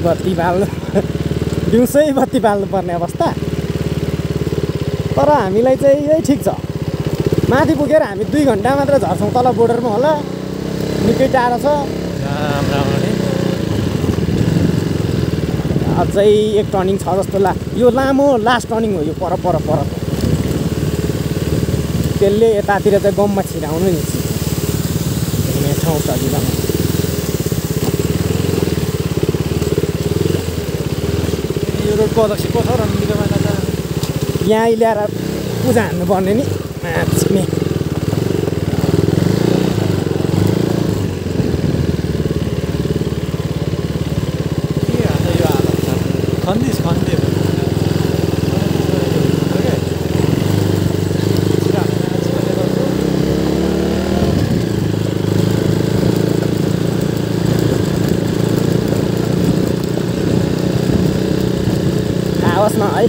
बत्ती बाल्नु दिउँसै बत्ती बाल्नुपर्ने अवस्था। तर हामीलाई चाहिँ यही ठिक छ। माथि पुगेर हामी 2 घन्टा मात्र झर्छौँ। तल बोर्डरमा होला, निकै टाढो छ। अझै एक टर्निङ छ जस्तो यो लामो लास्ट टर्निङ हो यो। पर त्यसले यतातिर चाहिँ गममा छिराउनु नि हिँड्ने ठाउँ सजिलोमा। यो रोडको अध्यक्ष को छ रणनीतिमा त यहाँ ल्याएर पूजा हान्नुपर्ने नि नाच्ने। आओस् न है,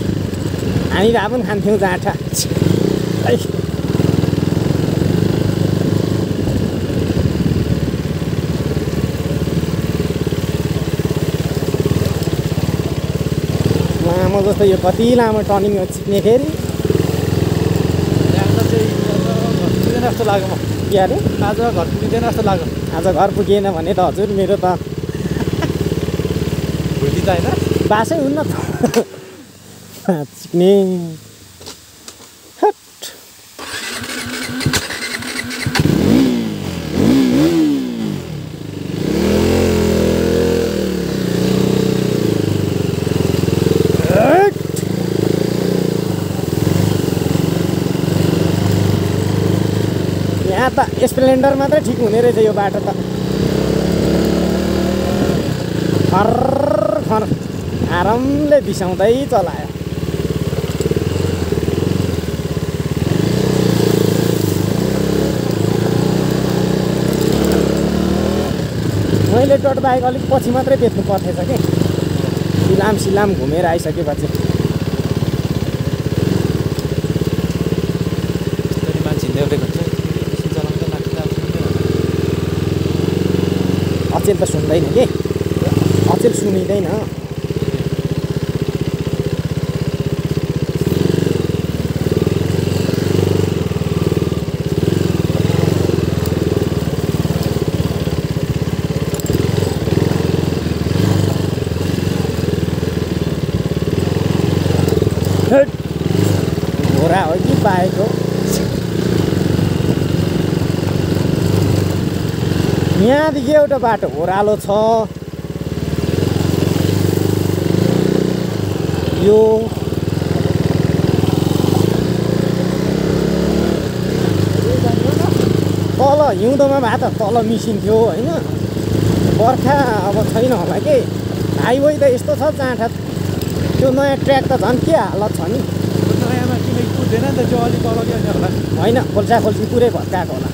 हामी भए पनि खान्थ्यौँ जाँठा है। लामो जस्तो यो कति लामो टर्निङ हो चिक्नेखेरि जस्तो लाग्यो। म के अरे आज घर पुगिँदैन जस्तो लाग्यो। आज घर पुगेन भने त हजुर मेरो त भोलि त होइन बासै हुन्न त चिक्ने। यहाँ त स्प्लेन्डर मात्रै ठिक हुने रहेछ यो बाटो त। फर आरामले बिसाउँदै चलायो। मैले टोट बाइक अलिक पछि मात्रै बेच्नु पर्थेछ कि सिलाम घुमेर आइसकेपछि। अचेल त सुन्दैन के, अचेल सुनिँदैन। घोडा हो कि बाइक हो? यहाँदेखि एउटा बाटो ओह्रालो छ। यो तल हिउँदोमा भए त तल मिसिन्थ्यो होइन। बर्खा अब छैन होला कि। हाइवे त यस्तो छ जाँठा। त्यो नयाँ ट्र्याक त झन् के हालत छ नि। नयाँमा किन कुद्दैन नि त त्यो अलिक अलग्गै होला होइन। खोल्सी पुरै भत्काएको होला।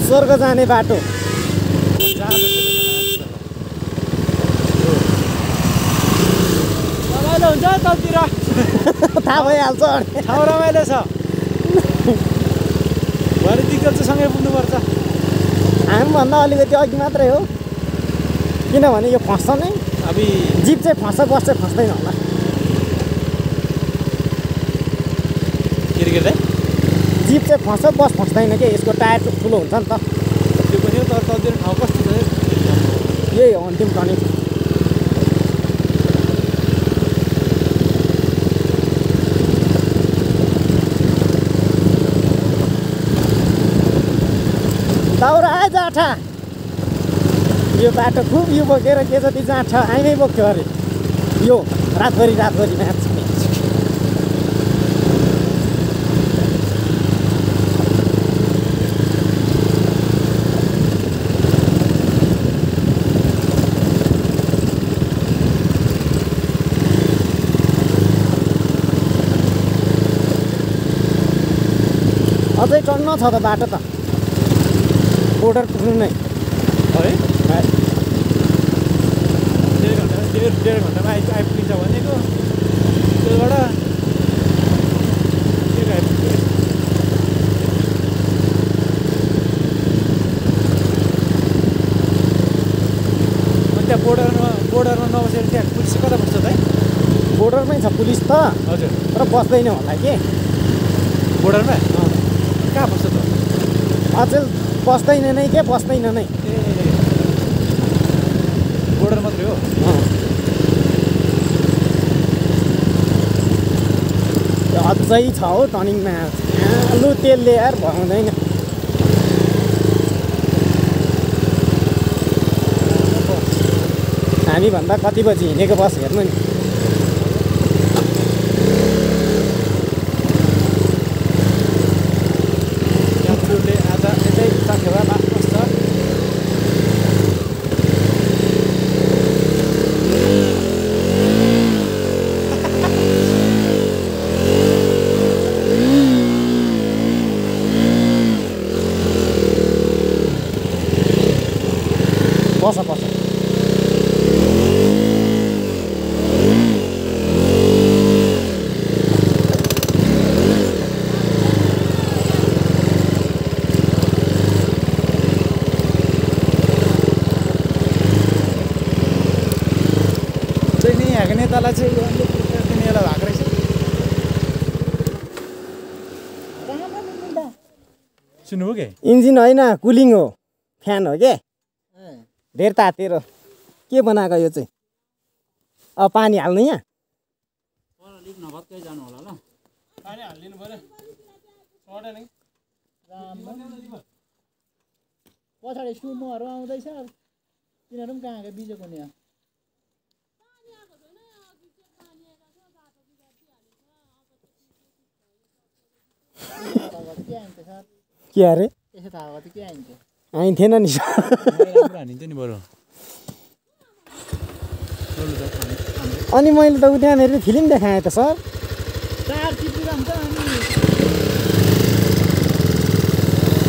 स्वर्ग जाने बाटो। रमाइलो हुन्छ तलतिर थाहा भइहाल्छ। ठाउँ रमाइलो छ। भरे दिक्कत चाहिँ सँगै पुग्नुपर्छ। हामीभन्दा अलिकति अघि मात्रै हो किनभने यो फस्छ नै। अबि जिप चाहिँ फस्छ बस्छ फस्दैन होला। के जिप चाहिँ फस्छ, बस फस्दैन के, यसको टायर ठुलो हुन्छ नि त। त्यो पनि हो, तर तलतिर ठाउँ कस्तो छ? यही हो अन्तिम टर्निङ। दाउरा आए जाँठा, यो बाटो खुब यो बोकेर के जति जाँठ आइमै बोक्थ्यो अरे। यो रातभरि म्याच। अझै टन्न छ त बाटो त, बोर्डर पुग्नु नै है? डेढ घन्टामा आइपुगिन्छ भनेको, त्योबाट आइपुग्यो। अनि त्यहाँ बोर्डरमा नबसेर त्यहाँ पुलिस कता बस्छ त है? बोर्डरमै छ पुलिस त, हजुर। तर बस्दैन होला कि बोर्डरमा कहाँ बस्छ त? अचेल बस्दैन नै के, बस्दैन नै। ए बोर्डर मात्रै हो? अझै छ हौ टर्निङमा, लु तेलले यार भगाउँदैन। हामीभन्दा कति बजी हिँडेको बस हेर्नु नि। यात्रुले आज यतै साकेवामा बस्छ। बस यहाँको नेतालाई चाहिँ नेतालाई भएको रहेछ। सुन्नुभयो के? इन्जिन होइन, कुलिङ हो, फ्यान हो के। धेर तातेर के बनाएको यो चाहिँ? अब पानी हाल्नु यहाँ? पछाडि सुमोहरू आउँदैछ, तिनीहरू पनि कहाँको बिजोको नि? के अरे यसो थाहा भयो त के आइन्थ्यो? आइन्थेन नि। हानिन्छ नि बरु। अनि मैले त त्यहाँनिर फिल्म देखाएँ त सर। चार चिप्लिरहन्छ अनि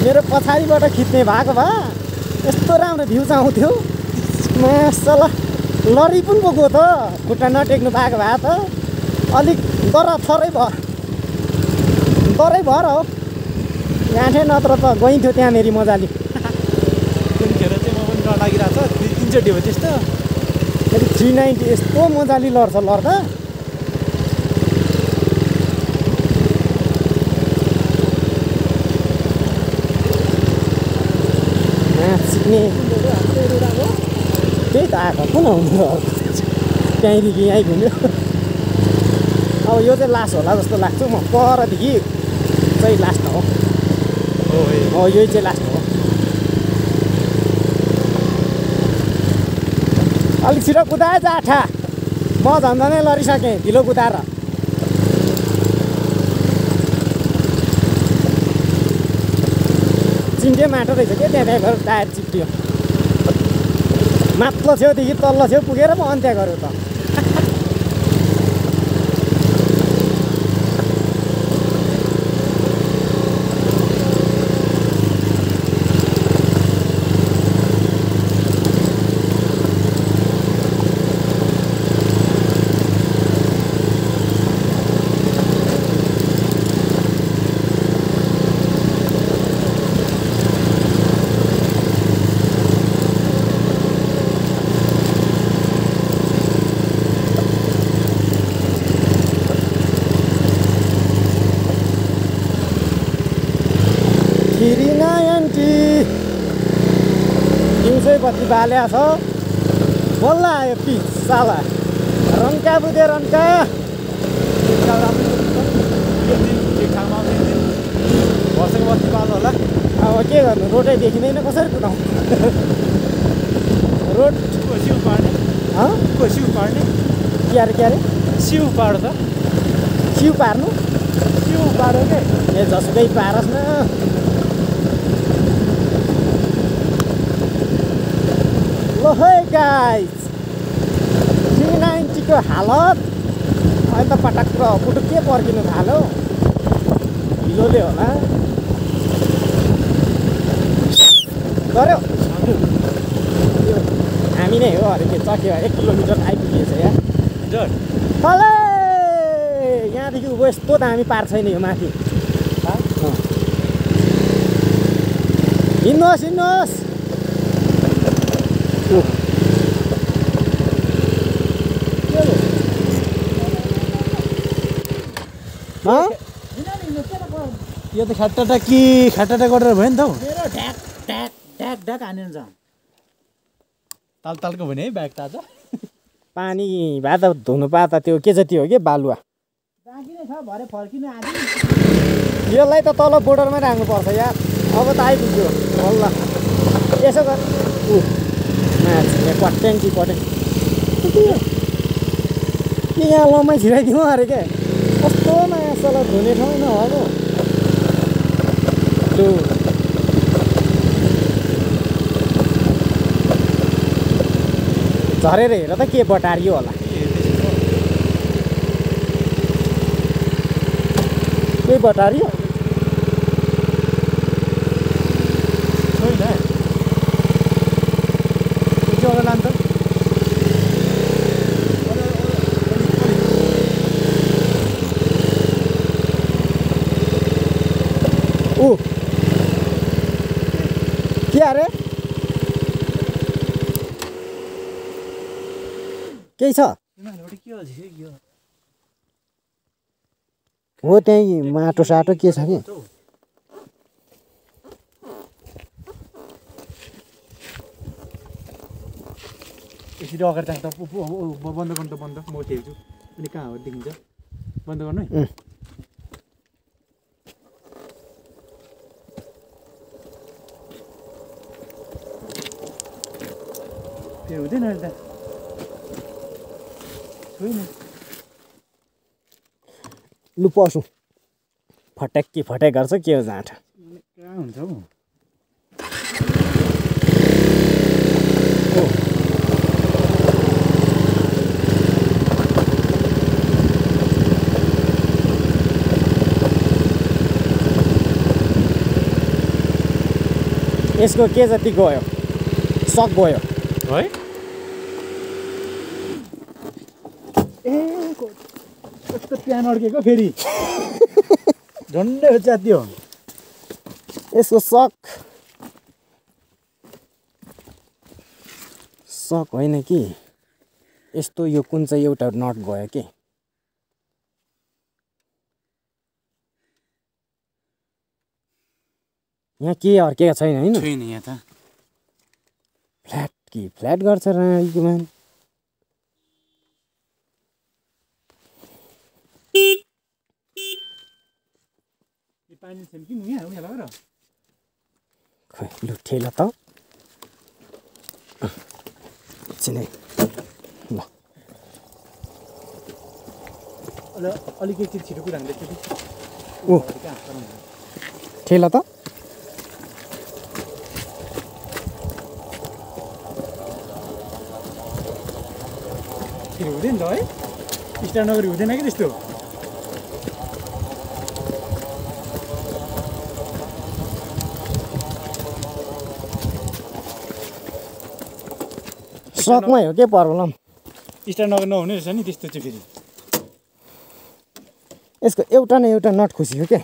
मेरो पछाडिबाट खिच्ने भएको भए यस्तो राम्रो भ्युज आउँथ्यो। मासला लरी पनि बोको त, खुट्टा नटेक्नु भएको भए त अलिक डरै भएर हो गाँठे, नत्र त गइन्थ्यो त्यहाँनिर मजाले। त्यतिखेर चाहिँ म पनि डर लागिरहेको छ, 3-4 हो त्यस्तो। फेरि 390 यस्तो मजाले लड्दा सिक्ने त्यही त आएको कुन हुनु त्यहीँदेखि यहीँ घुम्यो। अब यो चाहिँ लास्ट होला जस्तो लाग्छ, म परदेखि चाहिँ लास्ट हो। हो यही चाहिँ लास्ट हो। अलिक छिटो कुदाए जाठा, म झन्झनै लडिसकेँ ढिलो कुदाएर। चिन्टे माटो रहेछ क्या त्यहाँ गएर टायर चिप्लियो। माथिल्लो छेउदेखि तल्लो छेउ पुगेर म अन्त्य गऱ्यो त। दिउँसै बत्ती बाल्या छ बल्ल आयो पिच साला रन्का बुझे रन्का ठिकठाकमा वर्षको बत्ती पाल्नु होला अब के गर्नु रोडै देखिँदैन कसरी कुदाउनु रोड सिउ पाड्ने को सिउ पाड्ने के अरे सिउ पाड त सिउ पार्नु सिउ पाड्यो के ए जसुकै पारस् न ल है गाइस 390 को हालत अहिले त पटक्क पुटुक्कै पर्किनु थाल्यो हिलोले होला गऱ्यो हामी नै हो अरे के चक्यो 1 किलोमिटर आइपुगेछ यहाँ तलै यहाँदेखि उँभो यस्तो दामी पार छैन यो माथि हिँड्नुहोस् हिँड्नुहोस् यो त खाटाटा गरेर भयो नि त हौ मेरो ढ्याक ढ्याक ढ्याक ढ्याक हानिन्छ तालको भने है ब्याग ताजा पानी भए त धुनु पा त त्यो के जति हो कि बालुवा बाँकी नै छ भरे फर्किनु आदि यसलाई त तल बोर्डरमै राख्नुपर्छ यार अब त आइपुग्यो बल्ल यसो गर मान्छे पट्याङ्की के यहाँ लम्मै छिराइदिउँ अरे क्या कस्तो मासला धुने ठाउँ नभएको लु झरेर हेर त के बटारियो होला के बटारियो छैन जग्गा लान्छ ऊ के अरे केही छ हो त्यहीँ माटो साटो के छ कि यसरी अगाडि राख्दा बन्द गर्नु त बन्द म हेर्छु अनि कहाँ हो देखिन्छ बन्द गर्नु है त्यो हुँदैन अहिले त छैन लु पसु फट्याक्की फट्याक गर्छ के हो जाँठ कहाँ हुन्छ हौ यसको के जति गयो सक गयो है ए कस्तो प्यान अड्केको फेरि झन्डै च्यात्यो यसको सक होइन कि यस्तो यो कुन चाहिँ एउटा नट गयो कि यहाँ के अर्केको छैन होइन छैन यहाँ त फ्ल्याट गर्छ रानीको मान पानी छैन कि यहाँ उयो लगाएर खै लु ठेल त एकछिनै ल अलिकति छिटो कुदाउँदै ऊ ठेल त फेरि हुँदैन त है स्टार्ट नगरी हुँदैन कि त्यस्तो सकमै हो के प्रब्लम स्टार्ट नगरी नहुने रहेछ नि त्यस्तो चाहिँ फेरि यसको एउटा न एउटा नट खुसी हो क्या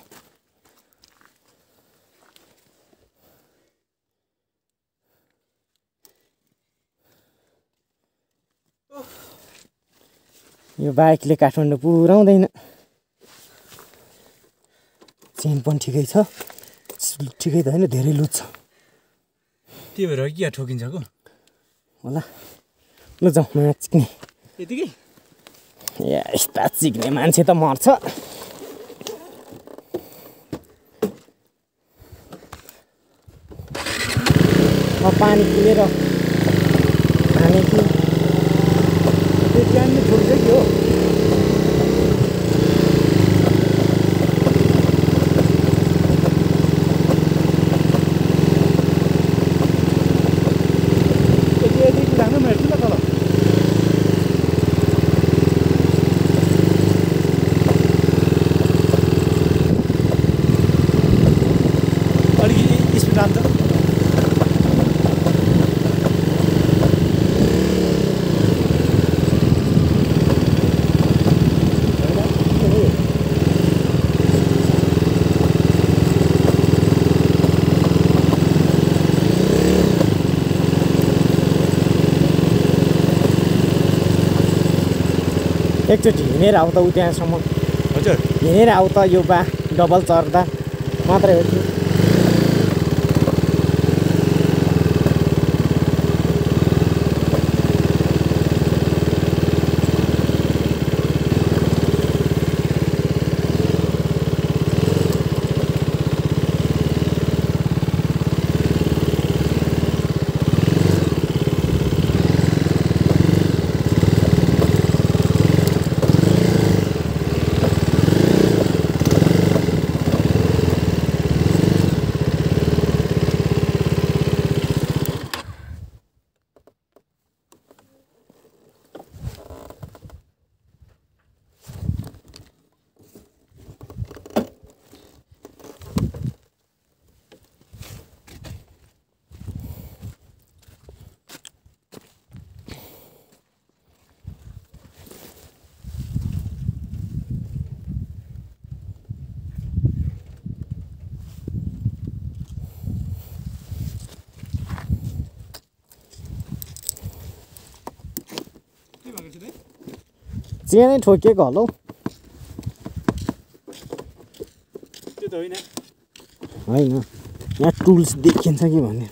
यो बाइकले काठमाडौँ पुऱ्याउँदैन चेन पनि ठिकै छ ठिकै त होइन धेरै लुज छ त्यही भएर कि ठोकिन्छ को होला ल जाउँ माछा चिक्ने यतिकै यस्ता चिक्ने मान्छे त मर्छ पानी किनेर खाने कि त्यो ज्यान नै छोड्छ कि हो राम्रो हेर्छु ल तल अलिकति स्पिड राख्छ एकचोटि हिँडेर आऊ त उ त्यहाँसम्म हजुर हिँडेर आऊ त यो बा डबल चढ्दा मात्रै हो कि चेनै ठोकिएको होला हौ त्यो त होइन होइन यहाँ टुल्स देखिन्छ कि भन्ने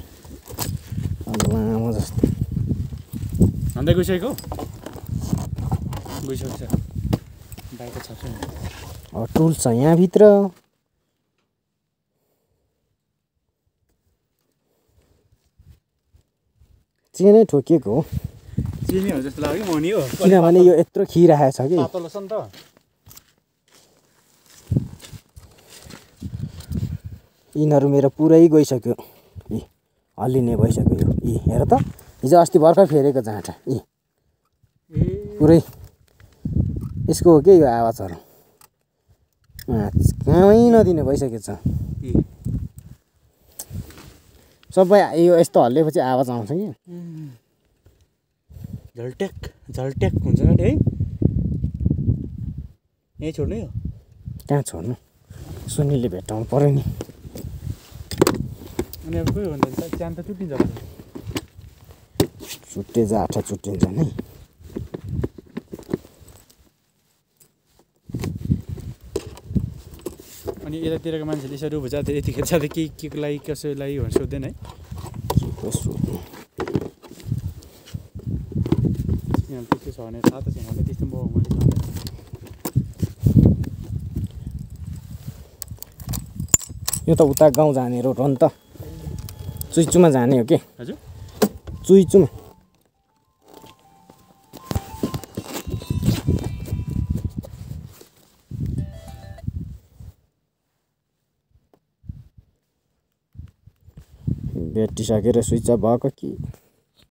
लामो जस्तो हान्दै गइसकेको गइसकेको छ बाहिर छ अब टुल्स छ यहाँभित्र चेनै ठोकिएको हो चिनी हो जस्तो लाग्यो मनी हो किनभने यो यत्रो खिरहेको छ कि पातलो छ नि त यिनीहरू मेरो पुरै गइसक्यो यी हल्लिने भइसक्यो यो यी हेर त हिजो अस्ति भर्खर फेरेको जाँटा यी पुरै यसको हो के यो आवाजहरू कामै नदिने भइसकेको छ सबै यो यस्तो हल्लिएपछि आवाज आउँछ कि झल्ट्याक झल्ट्याक हुन्छ नि है यहीँ छोड्नु यो कहाँ छोड्नु सुनिलले भेट्टाउनु पऱ्यो नि अनि अब कोही भन्दा च्यान त चुटिन्छ होला चुट्टे जाठा चुट्टिन्छ नि अनि यतातिरको मान्छेले यसरी उभो जाँदा यतिखेर जाँदा के को लागि कसैको लागि भनेर सोध्दैन है के सोध्नु यहाँ त्यस्तो छ भने थाहा त छैन होला त्यस्तो म मैले यो त उता गाउँ जाने रोड हो नि त चुइचुमा जाने हो कि हजुर चुइचुमा भेटिसकेर स्विच अफ भएको कि